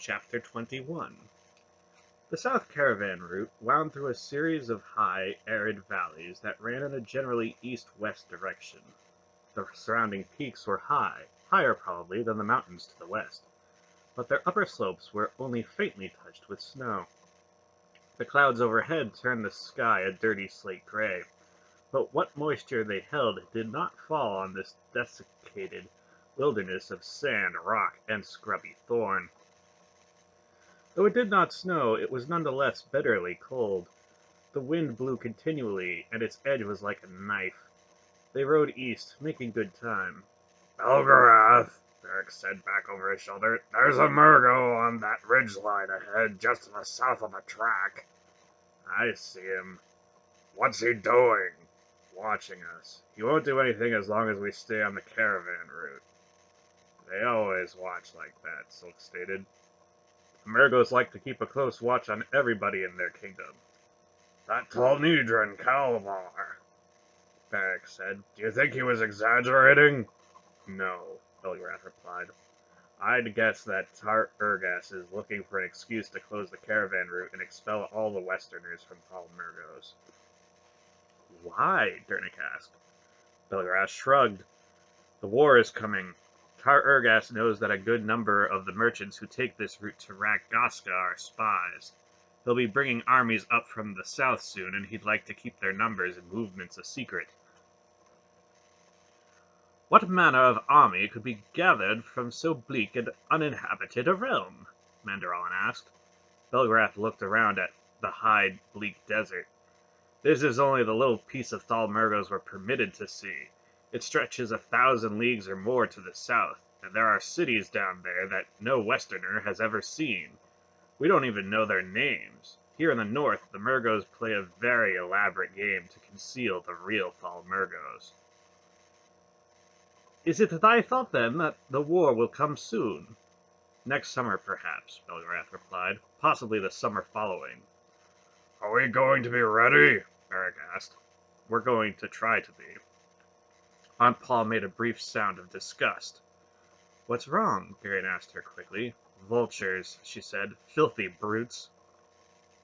Chapter 21. The South Caravan route wound through a series of high, arid valleys that ran in a generally east-west direction. The surrounding peaks were high, higher probably than the mountains to the west, but their upper slopes were only faintly touched with snow. The clouds overhead turned the sky a dirty slate gray, but what moisture they held did not fall on this desiccated wilderness of sand, rock, and scrubby thorn. Though it did not snow, it was nonetheless bitterly cold. The wind blew continually, and its edge was like a knife. They rode east, making good time. "Belgarath," Beric said back over his shoulder, "there's a Murgo on that ridge line ahead, just to the south of the track." "I see him." "What's he doing?" "Watching us. He won't do anything as long as we stay on the caravan route." "They always watch like that," Silk stated. "The Murgos like to keep a close watch on everybody in their kingdom." "That tall Nedran Kalvar," Beric said. "Do you think he was exaggerating?" "No," Belgrath replied. "I'd guess that Tar Urgas is looking for an excuse to close the caravan route and expel all the Westerners from Thal Murgos." "Why?" Dernick asked. Belgrath shrugged. "The war is coming. Tar Urgas knows that a good number of the merchants who take this route to Rakgoska are spies. He'll be bringing armies up from the south soon, and he'd like to keep their numbers and movements a secret." "What manner of army could be gathered from so bleak and uninhabited a realm?" Mandaralin asked. Belgrath looked around at the high, bleak desert. "This is only the little piece of Thal Murgos we're permitted to see. It stretches 1,000 leagues or more to the south, and there are cities down there that no Westerner has ever seen. We don't even know their names. Here in the north, the Murgos play a very elaborate game to conceal the real Thal Murgos." "Is it thy thought, then, that the war will come soon?" "Next summer, perhaps," Belgrath replied. "Possibly the summer following." "Are we going to be ready?" Beric asked. "We're going to try to be." Aunt Paul made a brief sound of disgust. "What's wrong?" Garion asked her quickly. "Vultures," she said. "Filthy brutes."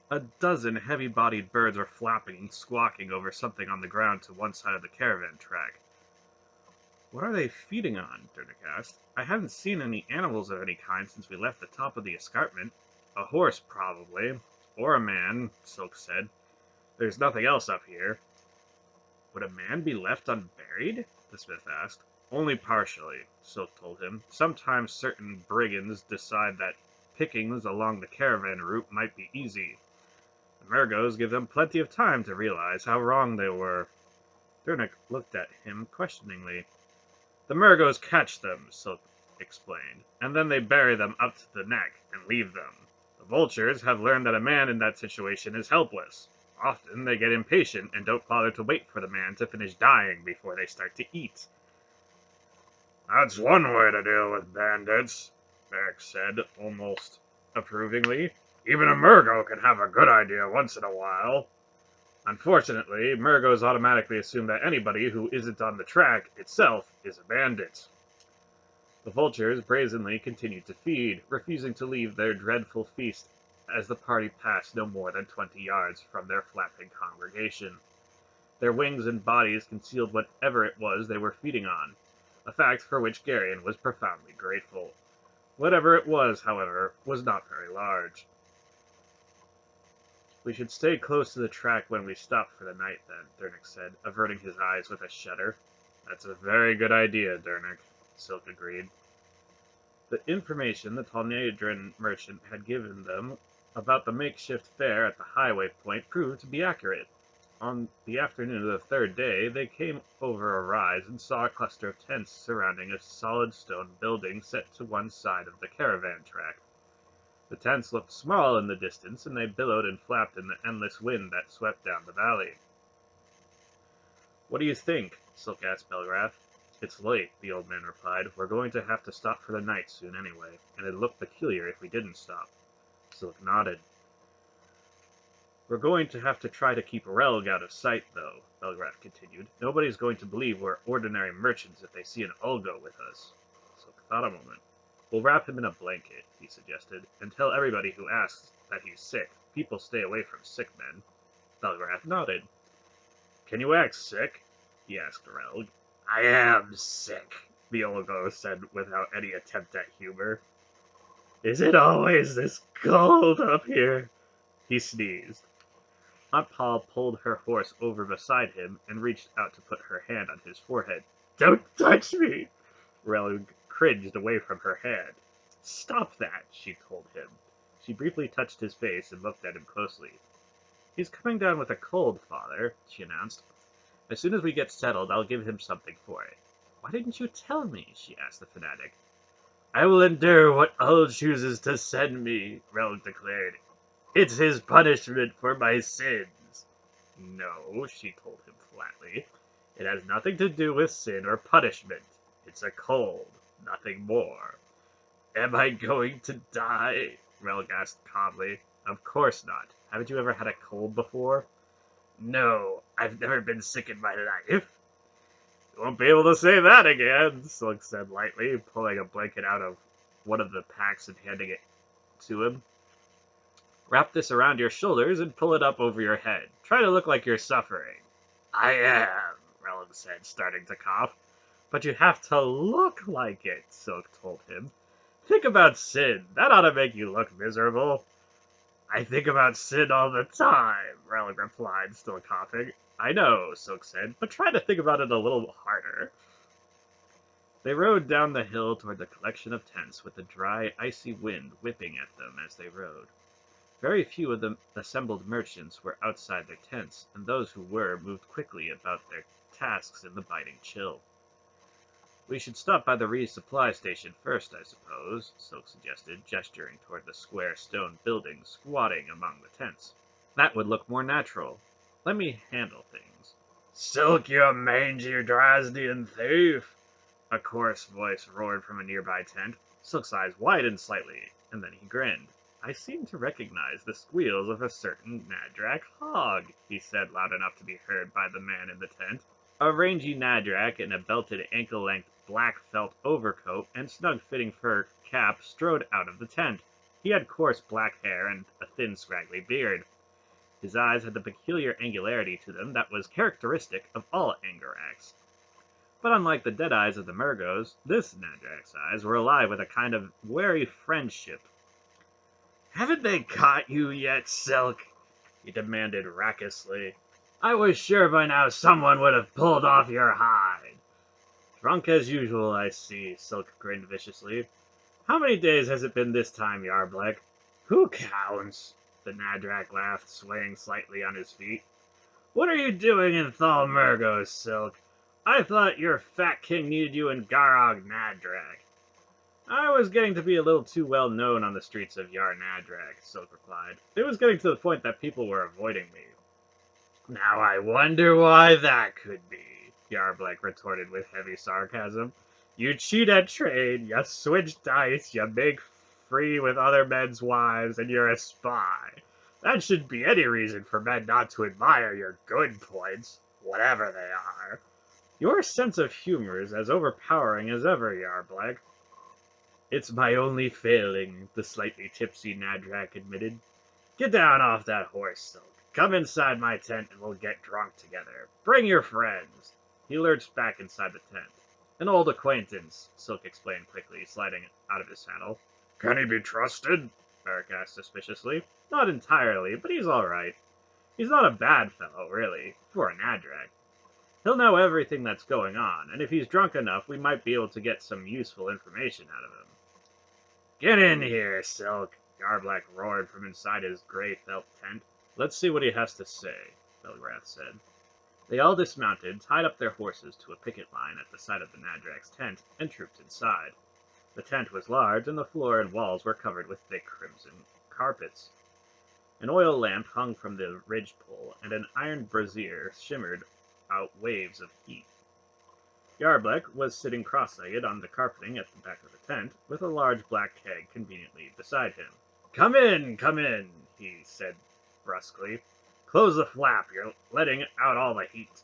A dozen heavy-bodied birds were flapping and squawking over something on the ground to one side of the caravan track. "What are they feeding on?" Dernick asked. "I haven't seen any animals of any kind since we left the top of the escarpment." "A horse, probably. Or a man," Silk said. "There's nothing else up here." "Would a man be left unburied?" the smith asked. "Only partially," Silk told him. "Sometimes certain brigands decide that pickings along the caravan route might be easy. The Murgos give them plenty of time to realize how wrong they were." Dernick looked at him questioningly. "The Murgos catch them," Silk explained, "and then they bury them up to the neck and leave them. The vultures have learned that a man in that situation is helpless. Often they get impatient and don't bother to wait for the man to finish dying before they start to eat." "That's one way to deal with bandits," Beric said, almost approvingly. "Even a Murgo can have a good idea once in a while." "Unfortunately, Murgos automatically assume that anybody who isn't on the track itself is a bandit." The vultures brazenly continued to feed, refusing to leave their dreadful feast as the party passed no more than 20 yards from their flapping congregation. Their wings and bodies concealed whatever it was they were feeding on, a fact for which Garion was profoundly grateful. Whatever it was, however, was not very large. "We should stay close to the track when we stop for the night, then," Dernick said, averting his eyes with a shudder. "That's a very good idea, Dernick," Silk agreed. The information the Talnadran merchant had given them about the makeshift fair at the highway point proved to be accurate. On the afternoon of the third day, they came over a rise and saw a cluster of tents surrounding a solid stone building set to one side of the caravan track. The tents looked small in the distance, and they billowed and flapped in the endless wind that swept down the valley. "What do you think?" Silk asked Belgrath. "It's late," the old man replied. "We're going to have to stop for the night soon anyway, and it'd look peculiar if we didn't stop." Silk nodded. "We're going to have to try to keep Relg out of sight, though," Belgrath continued. "Nobody's going to believe we're ordinary merchants if they see an Ulgo with us." Silk thought a moment. We'll wrap him in a blanket, he suggested, and tell everybody who asks that he's sick. People stay away from sick men. Belgrath nodded. Can you act sick? He asked Relg. I am sick, the Olgo said without any attempt at humor. Is it always this cold up here? He sneezed. Aunt Paul pulled her horse over beside him and reached out to put her hand on his forehead. Don't touch me! Relg cringed away from her hand. Stop that, she told him. She briefly touched his face and looked at him closely. He's coming down with a cold, Father, she announced. As soon as we get settled, I'll give him something for it. Why didn't you tell me? She asked the fanatic. I will endure what Hull chooses to send me, Relg declared. It's his punishment for my sins. No, she told him flatly. It has nothing to do with sin or punishment. It's a cold, nothing more. Am I going to die? Relg asked calmly. Of course not. Haven't you ever had a cold before? No, I've never been sick in my life. You won't be able to say that again, Silk said lightly, pulling a blanket out of one of the packs and handing it to him. Wrap this around your shoulders and pull it up over your head. Try to look like you're suffering. I am, Relg said, starting to cough. But you have to look like it, Silk told him. Think about sin. That ought to make you look miserable. I think about sin all the time, Relg replied, still coughing. I know, Silk said, but try to think about it a little harder. They rode down the hill toward the collection of tents with the dry, icy wind whipping at them as they rode. Very few of the assembled merchants were outside their tents, and those who were moved quickly about their tasks in the biting chill. We should stop by the resupply station first, I suppose, Silk suggested, gesturing toward the square stone building squatting among the tents. That would look more natural. Let me handle things. Silk, you mangy Drasdian thief! A coarse voice roared from a nearby tent. Silk's eyes widened slightly, and then he grinned. I seem to recognize the squeals of a certain Nadrak hog, he said loud enough to be heard by the man in the tent. A rangy Nadrak in a belted ankle-length black felt overcoat and snug-fitting fur cap strode out of the tent. He had coarse black hair and a thin, scraggly beard. His eyes had the peculiar angularity to them that was characteristic of all Angaraks. But unlike the dead eyes of the Murgos, this Nadrak's eyes were alive with a kind of wary friendship. Haven't they caught you yet, Silk? He demanded raucously. I was sure by now someone would have pulled off your hide. Drunk as usual, I see, Silk grinned viciously. How many days has it been this time, Yarblek? Who counts? The Nadrak laughed, swaying slightly on his feet. What are you doing in Thal Murgos, Silk? I thought your fat king needed you in Garog Nadrak. I was getting to be a little too well known on the streets of Yar Nadrak, Silk replied. It was getting to the point that people were avoiding me. Now I wonder why that could be, Yarblek retorted with heavy sarcasm. You cheat at trade, you switch dice, you make free with other men's wives, and you're a spy. That should be any reason for men not to admire your good points, whatever they are. Your sense of humor is as overpowering as ever, Yarblek. It's my only failing, the slightly tipsy Nadrak admitted. Get down off that horse, Silk. Come inside my tent and we'll get drunk together. Bring your friends. He lurched back inside the tent. An old acquaintance, Silk explained quickly, sliding out of his saddle. Can he be trusted? Eric asked suspiciously. Not entirely, but he's all right. He's not a bad fellow, really, for a Nadrak. He'll know everything that's going on, and if he's drunk enough, we might be able to get some useful information out of him. Get in here, Silk, Yarblek roared from inside his gray felt tent. Let's see what he has to say, Belgrath said. They all dismounted, tied up their horses to a picket line at the side of the Nadrak's tent, and trooped inside. The tent was large, and the floor and walls were covered with thick crimson carpets. An oil lamp hung from the ridgepole, and an iron brazier shimmered out waves of heat. Yarblek was sitting cross-legged on the carpeting at the back of the tent, with a large black keg conveniently beside him. Come in, he said brusquely. Close the flap, you're letting out all the heat.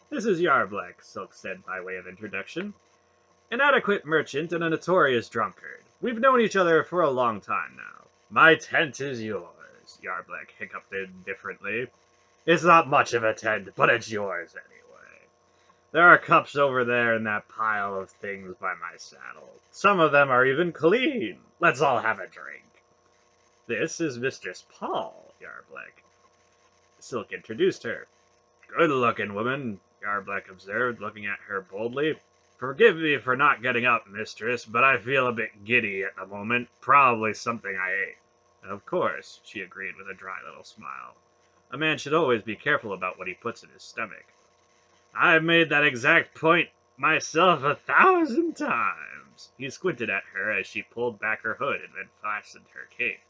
This is Yarblek, Silk said by way of introduction. An adequate merchant and a notorious drunkard. We've known each other for a long time now. My tent is yours, Yarbleck hiccuped indifferently. It's not much of a tent, but it's yours anyway. There are cups over there in that pile of things by my saddle. Some of them are even clean. Let's all have a drink. This is Mistress Paul, Yarbleck. Silk introduced her. Good-looking woman, Yarbleck observed, looking at her boldly. Forgive me for not getting up, mistress, but I feel a bit giddy at the moment. Probably something I ate. Of course, she agreed with a dry little smile. A man should always be careful about what he puts in his stomach. I've made that exact point myself 1,000 times. He squinted at her as she pulled back her hood and then fastened her cape.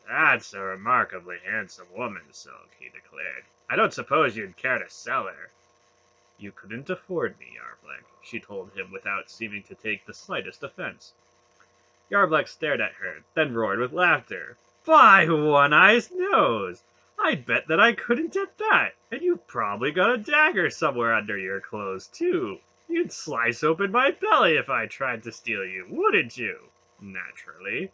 That's a remarkably handsome woman, Silk, he declared. I don't suppose you'd care to sell her. You couldn't afford me, Yarbleck, she told him without seeming to take the slightest offense. Yarbleck stared at her, then roared with laughter. By One-Eye's nose! I'd bet that I couldn't at that, and you've probably got a dagger somewhere under your clothes, too. You'd slice open my belly if I tried to steal you, wouldn't you? Naturally.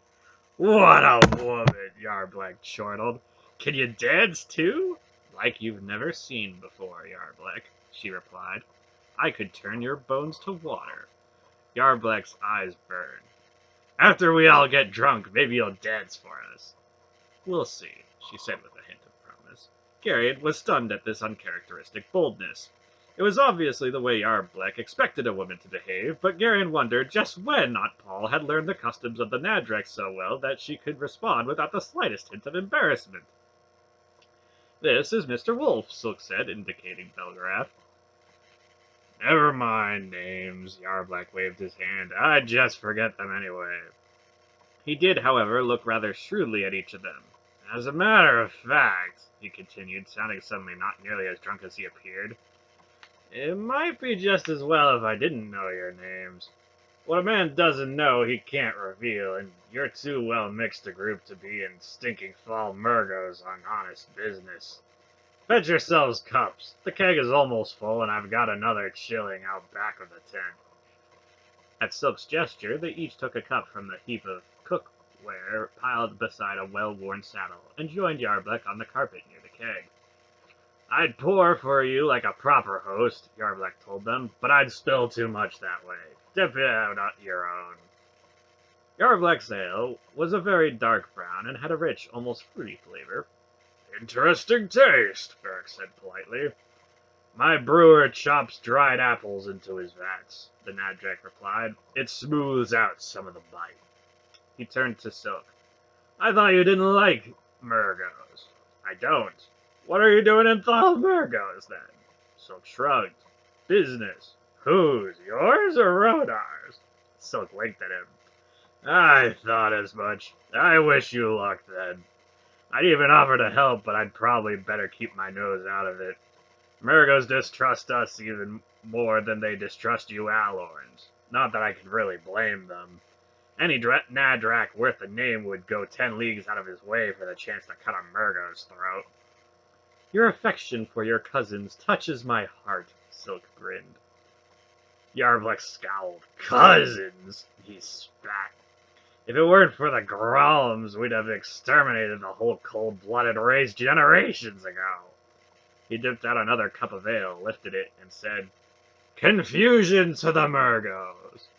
What a woman, Yarbleck chortled. Can you dance, too? Like you've never seen before, Yarbleck, she replied. I could turn your bones to water. Yarbleck's eyes burned. After we all get drunk, maybe you'll dance for us. We'll see, she said with a hint of promise. Garriott was stunned at this uncharacteristic boldness. It was obviously the way Yarbleck expected a woman to behave, but Garriott wondered just when Aunt Paul had learned the customs of the Nadrak so well that she could respond without the slightest hint of embarrassment. This is Mr. Wolf, Silk said, indicating Belgarath. Never mind names, Yarbleck waved his hand. I'd just forget them anyway. He did, however, look rather shrewdly at each of them. As a matter of fact, he continued, sounding suddenly not nearly as drunk as he appeared, it might be just as well if I didn't know your names. What a man doesn't know he can't reveal, and you're too well mixed a group to be in stinking fall Murgos on honest business. Fetch yourselves cups. The keg is almost full, and I've got another chilling out back of the tent. At Silk's gesture, they each took a cup from the heap of cookware piled beside a well-worn saddle, and joined Yarbleck on the carpet near the keg. I'd pour for you like a proper host, Yarbleck told them, but I'd spill too much that way. Dip it out on your own. Yarbleck's ale was a very dark brown and had a rich, almost fruity flavor. Interesting taste, Beric said politely. My brewer chops dried apples into his vats, the Nadrak replied. It smooths out some of the bite. He turned to Silk. I thought you didn't like Murgos. I don't. What are you doing in Thalmurgos, then? Silk shrugged. Business. Whose? Yours or Rodar's? Silk winked at him. I thought as much. I wish you luck, then. I'd even offer to help, but I'd probably better keep my nose out of it. Murgos distrust us even more than they distrust you Alorns. Not that I can really blame them. Any Nadrak worth a name would go 10 leagues out of his way for the chance to cut a Murgo's throat. Your affection for your cousins touches my heart, Silk grinned. Yarbleck scowled. Cousins? He spat. If it weren't for the Grolms, we'd have exterminated the whole cold-blooded race generations ago. He dipped out another cup of ale, lifted it, and said, Confusion to the Murgos.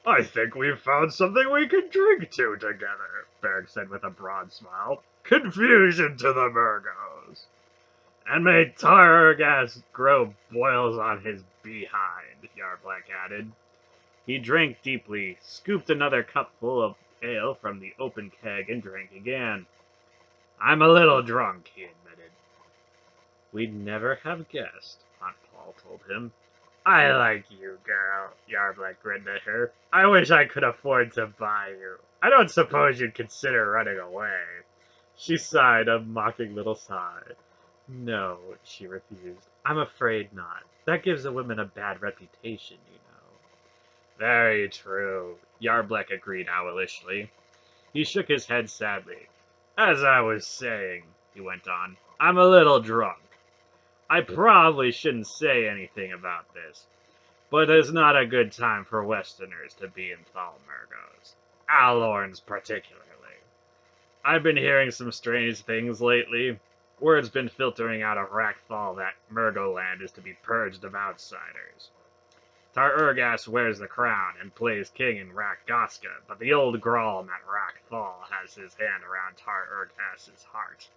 I think we've found something we can drink to together, Beric said with a broad smile. Confusion to the Murgos. And may Targas grow boils on his behind, Yarbleck added. He drank deeply, scooped another cupful of ale from the open keg, and drank again. I'm a little drunk, he admitted. We'd never have guessed, Aunt Paul told him. I like you, girl, Yarbleck grinned at her. I wish I could afford to buy you. I don't suppose you'd consider running away. She sighed a mocking little sigh. No, she refused. I'm afraid not. That gives a woman a bad reputation, you know. Very true, Yarbleck agreed owlishly. He shook his head sadly. As I was saying, he went on, I'm a little drunk. I probably shouldn't say anything about this, But it's not a good time for Westerners to be in Thalmurgos. Alorns particularly. I've been hearing some strange things lately. Word's been filtering out of Rakthal that Murgoland is to be purged of outsiders. Tar Urgas wears the crown and plays king in Rakgoska, but the old Gralm at Rakthal has his hand around Tar Urgas's heart.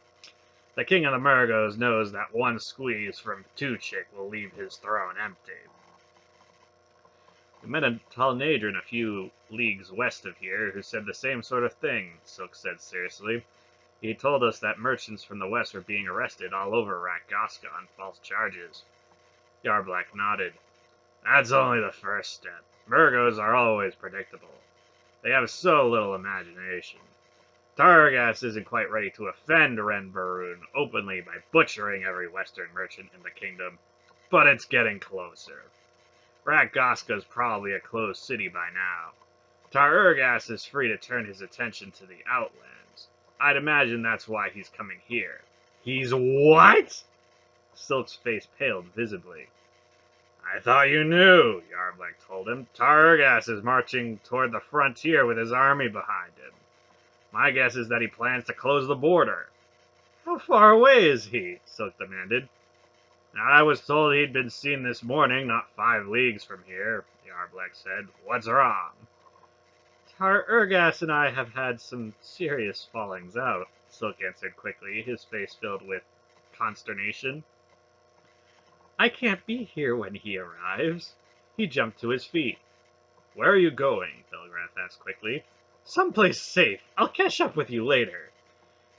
The king of the Murgos knows that one squeeze from Tuchik will leave his throne empty. We met a tall Nadran a few leagues west of here who said the same sort of thing, Silk said seriously. He told us that merchants from the west were being arrested all over Rakgoska on false charges. Yarblak nodded. That's only the first step. Murgos are always predictable. They have so little imagination. Targas isn't quite ready to offend Renbarun openly by butchering every western merchant in the kingdom, but it's getting closer. Rakgoska's probably a closed city by now. Tarurgas is free to turn his attention to the Outlands. I'd imagine that's why he's coming here. He's what? Silk's face paled visibly. I thought you knew, Yarblek told him. Tarurgas is marching toward the frontier with his army behind him. My guess is that he plans to close the border. How far away is he? Silk demanded. I was told he'd been seen this morning, not 5 leagues from here, Yarblek said. What's wrong? Tar Urgas and I have had some serious fallings out, Silk answered quickly, his face filled with consternation. I can't be here when he arrives. He jumped to his feet. Where are you going? Belgrath asked quickly. Someplace safe. I'll catch up with you later.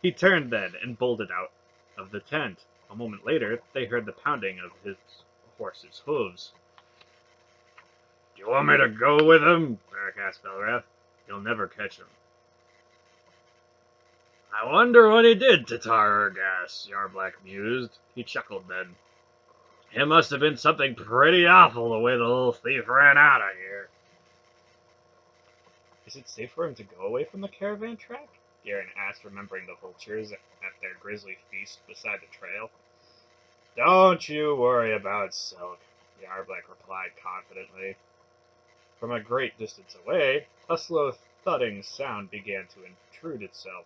He turned then and bolted out of the tent. A moment later, they heard the pounding of his horse's hooves. Do you want me to go with him? Beric asked Belgrath. You'll never catch him. I wonder what he did to Tar Urgas, Yarblak mused. He chuckled then. It must have been something pretty awful the way the little thief ran out of here. Is it safe for him to go away from the caravan track? Garen asked, remembering the vultures at their grisly feast beside the trail. Don't you worry about Silk, Yarblak replied confidently. From a great distance away, a slow thudding sound began to intrude itself.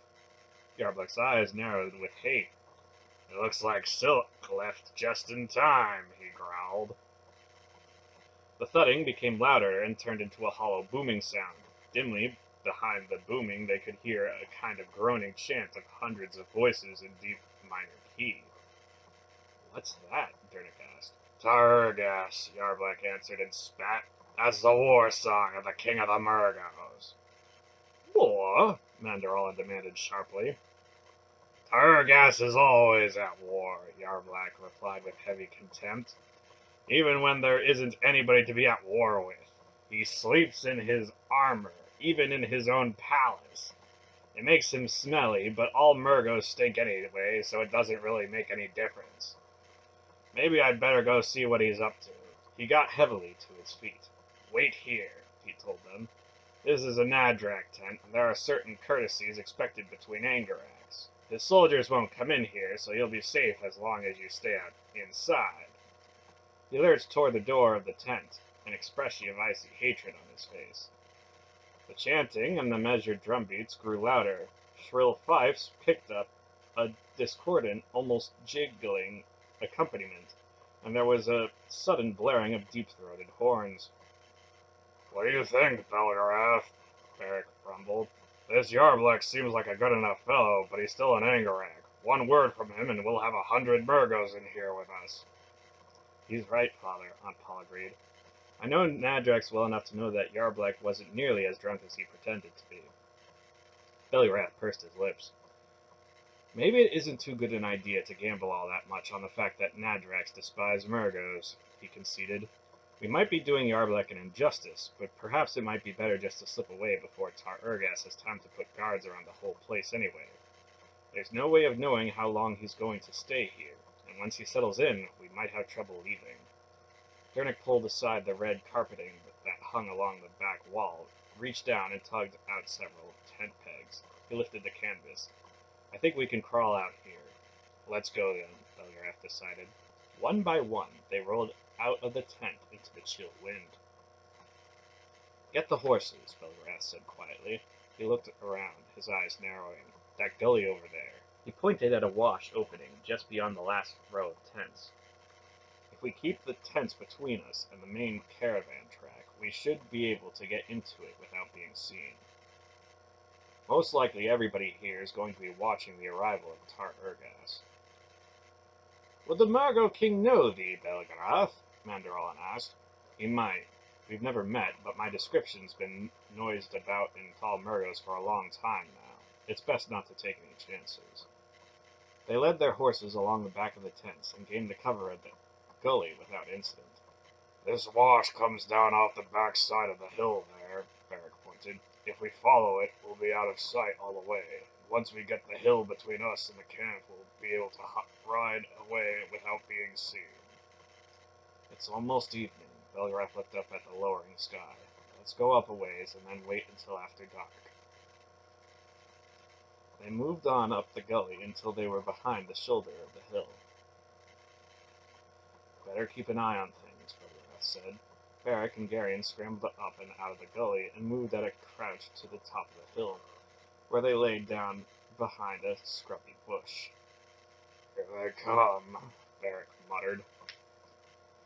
Yarblak's eyes narrowed with hate. It looks like Silk left just in time, he growled. The thudding became louder and turned into a hollow booming sound. Dimly, behind the booming, they could hear a kind of groaning chant of hundreds of voices in deep minor key. What's that? Dernick asked. Targas, Yarblak answered and spat. That's the war song of the King of the Murgos. War? Mandarola demanded sharply. Targas is always at war, Yarblak replied with heavy contempt. Even when there isn't anybody to be at war with. He sleeps in his armor, even in his own palace. It makes him smelly, but all Murgos stink anyway, so it doesn't really make any difference. Maybe I'd better go see what he's up to. He got heavily to his feet. Wait here, he told them. This is a Nadrak tent, and there are certain courtesies expected between Angaraks. His soldiers won't come in here, so you'll be safe as long as you stay out inside. He lurched toward the door of the tent, an expression of icy hatred on his face. The chanting and the measured drumbeats grew louder. Shrill fifes picked up a discordant, almost jiggling accompaniment, and there was a sudden blaring of deep-throated horns. What do you think, Belgarath? Beric rumbled. This Yarblek seems like a good enough fellow, but he's still an Angarak. One word from him and we'll have 100 Murgos in here with us. He's right, Father, Aunt Paul agreed. I know Nadrax well enough to know that Yarblek wasn't nearly as drunk as he pretended to be. Belgarath pursed his lips. Maybe it isn't too good an idea to gamble all that much on the fact that Nadrax despise Murgos, he conceded. We might be doing Yarblek an injustice, but perhaps it might be better just to slip away before Tar Urgas has time to put guards around the whole place anyway. There's no way of knowing how long he's going to stay here, and once he settles in, we might have trouble leaving. Dernick pulled aside the red carpeting that hung along the back wall, reached down and tugged out several tent pegs. He lifted the canvas. I think we can crawl out here. Let's go then, Belgarath decided. One by one, they rolled out of the tent into the chill wind. Get the horses, Belgrass said quietly. He looked around, his eyes narrowing. That gully over there. He pointed at a wash opening just beyond the last row of tents. If we keep the tents between us and the main caravan track, we should be able to get into it without being seen. Most likely everybody here is going to be watching the arrival of Tar Urgas. Would the Margot King know thee, Belgrath? Mandarolan asked. He might. We've never met, but my description's been noised about in Tall Murgos for a long time now. It's best not to take any chances. They led their horses along the back of the tents and gained the cover of the gully without incident. This wash comes down off the back side of the hill there, Beric pointed. If we follow it, we'll be out of sight all the way. Once we get the hill between us and the camp, we'll be able to ride away without being seen. It's almost evening. Belgrath looked up at the lowering sky. Let's go up a ways and then wait until after dark. They moved on up the gully until they were behind the shoulder of the hill. Better keep an eye on things, Belgrath said. Beric and Garion scrambled up and out of the gully and moved at a crouch to the top of the hill, where they laid down behind a scrubby bush. Here they come, Beric muttered.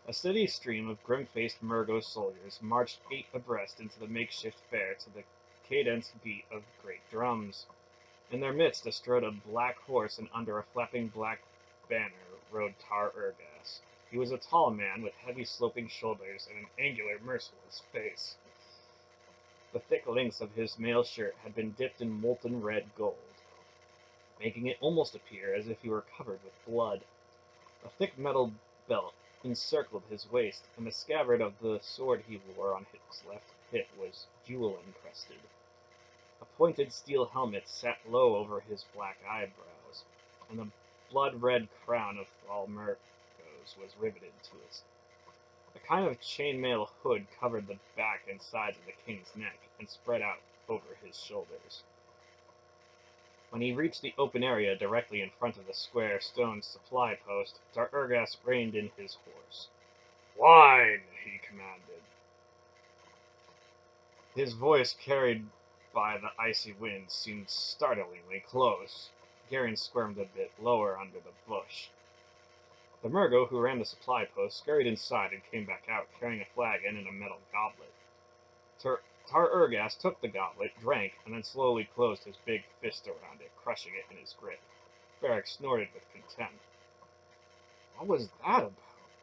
A steady stream of grim-faced Murgo soldiers marched 8 abreast into the makeshift fair to the cadenced beat of great drums. In their midst astrode a black horse, and under a flapping black banner rode Tar Urgas. He was a tall man with heavy sloping shoulders and an angular, merciless face. The thick links of his mail shirt had been dipped in molten red gold, making it almost appear as if he were covered with blood. A thick metal belt encircled his waist, and the scabbard of the sword he wore on his left hip was jewel-encrusted. A pointed steel helmet sat low over his black eyebrows, and the blood-red crown of Thalmurgos was riveted to it. A kind of chainmail hood covered the back and sides of the king's neck and spread out over his shoulders. When he reached the open area directly in front of the square stone supply post, Tar Urgas reined in his horse. Wine, he commanded. His voice, carried by the icy wind, seemed startlingly close. Garion squirmed a bit lower under the bush. The Murgo who ran the supply post scurried inside and came back out, carrying a flagon and a metal goblet. Tar Urgas took the goblet, drank, and then slowly closed his big fist around it, crushing it in his grip. Beric snorted with contempt. What was that about?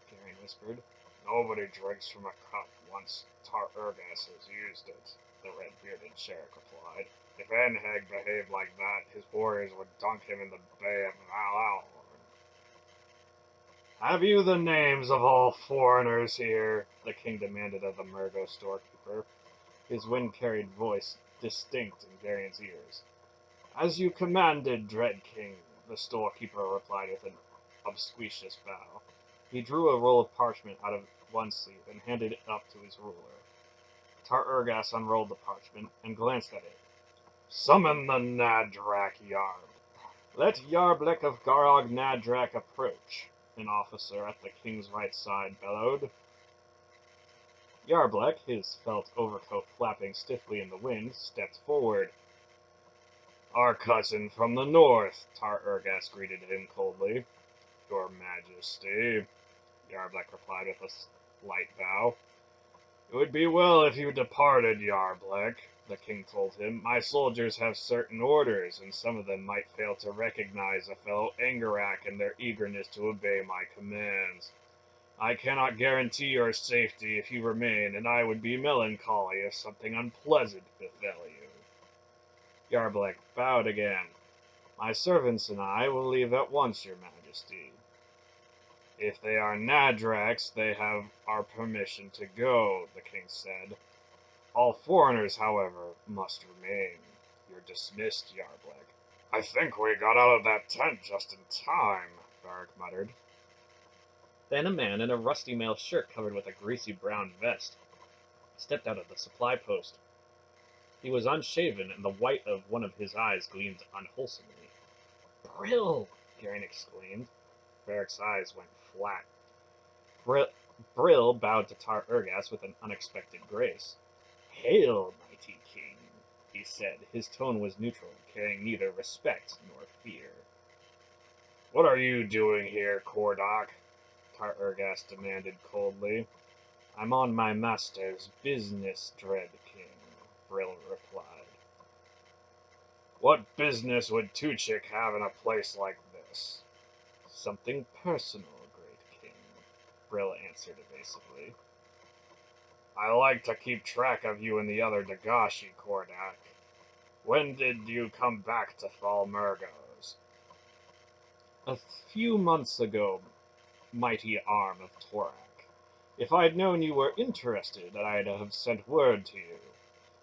Garion whispered. Nobody drinks from a cup once Tar Urgas has used it, the red-bearded sheriff replied. If Enheg behaved like that, his warriors would dunk him in the Bay of Valal. Have you the names of all foreigners here? The king demanded of the Murgo storekeeper, his wind-carried voice distinct in Garion's ears. As you commanded, dread king, the storekeeper replied with an obsequious bow. He drew a roll of parchment out of one sleeve and handed it up to his ruler. Tar Urgas unrolled the parchment and glanced at it. Summon the Nadrak, Yarb. Let Yarblek of Garog Nadrak approach, an officer at the king's right side bellowed. Yarblek, his felt overcoat flapping stiffly in the wind, stepped forward. Our cousin from the north, Tar Urgas greeted him coldly. Your Majesty, Yarblek replied with a slight bow. It would be well if you departed, Yarblek, the king told him. My soldiers have certain orders, and some of them might fail to recognize a fellow Angarak in their eagerness to obey my commands. I cannot guarantee your safety if you remain, and I would be melancholy if something unpleasant befell you. Yarblek bowed again. My servants and I will leave at once, your majesty. If they are Nadraks, they have our permission to go, the king said. All foreigners, however, must remain. You're dismissed, Yarblek. I think we got out of that tent just in time, Beric muttered. Then a man in a rusty mail shirt covered with a greasy brown vest stepped out of the supply post. He was unshaven, and the white of one of his eyes gleamed unwholesomely. Brill! Garion exclaimed. Beric's eyes went flat. Brill bowed to Tar Urgas with an unexpected grace. "Hail, mighty king," he said. His tone was neutral, carrying neither respect nor fear. What are you doing here, Kordak? Tar Urgas demanded coldly. "I'm on my master's business, dread king," Brill replied. What business would Tuchik have in a place like this? "Something personal, great king," Brill answered evasively. I like to keep track of you and the other Dagashi, Kordak. When did you come back to Thalmurgos? "A few months ago, mighty arm of Torak. If I'd known you were interested, I'd have sent word to you.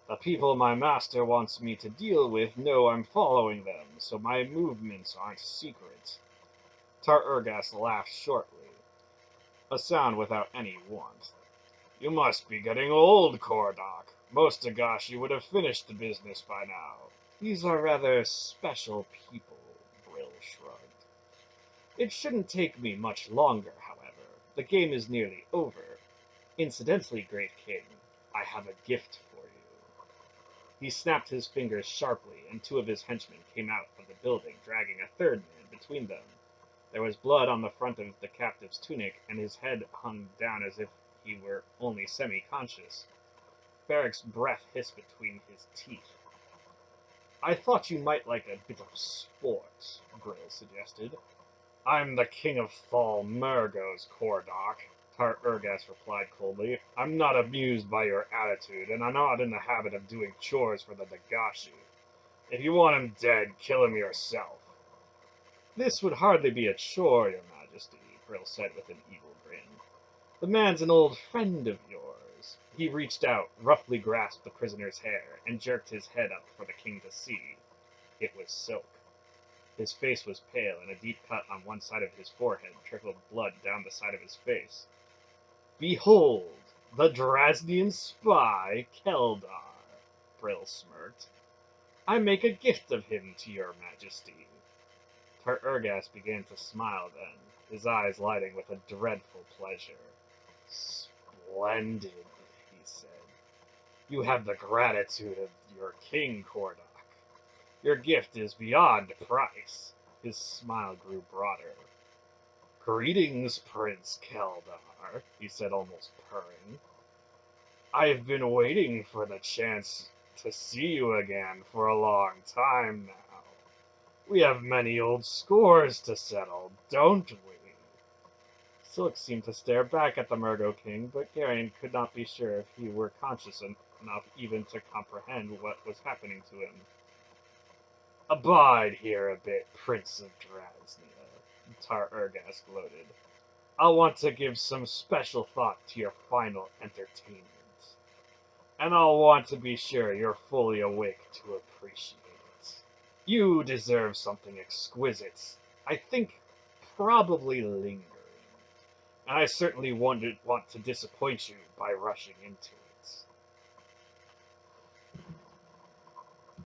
The people my master wants me to deal with know I'm following them, so my movements aren't secret." Tar Urgas laughed shortly, a sound without any warmth. You must be getting old, Kordak. Most Dagashi would have finished the business by now. "These are rather special people," Brill shrugged. "It shouldn't take me much longer, however. The game is nearly over. Incidentally, great king, I have a gift for you." He snapped his fingers sharply, and two of his henchmen came out of the building, dragging a third man between them. There was blood on the front of the captive's tunic, and his head hung down as if he were only semi-conscious. Barrick's breath hissed between his teeth. "I thought you might like a bit of sport," Brill suggested. I'm the king of Thalmurgos, Kordak, Tar Urgas replied coldly. I'm not amused by your attitude, and I'm not in the habit of doing chores for the Dagashi. If you want him dead, kill him yourself. "This would hardly be a chore, your majesty," Brill said with an evil grin. "The man's an old friend of yours." He reached out, roughly grasped the prisoner's hair, and jerked his head up for the king to see. It was silk. His face was pale, and a deep cut on one side of his forehead trickled blood down the side of his face. "Behold, the Draznian spy, Keldar," Brill smirked. "I make a gift of him to your majesty." Tar Urgas began to smile then, his eyes lighting with a dreadful pleasure. "Splendid," he said. "You have the gratitude of your king, Kordak. Your gift is beyond price." His smile grew broader. "Greetings, Prince Keldar," he said, almost purring. "I've been waiting for the chance to see you again for a long time now. We have many old scores to settle, don't we?" Silk seemed to stare back at the Murgo King, but Garion could not be sure if he were conscious enough even to comprehend what was happening to him. "Abide here a bit, Prince of Drasnia," Tar Urgas gloated. "I'll want to give some special thought to your final entertainment. And I'll want to be sure you're fully awake to appreciate it. You deserve something exquisite, I think probably lingering. And I certainly wouldn't want to disappoint you by rushing into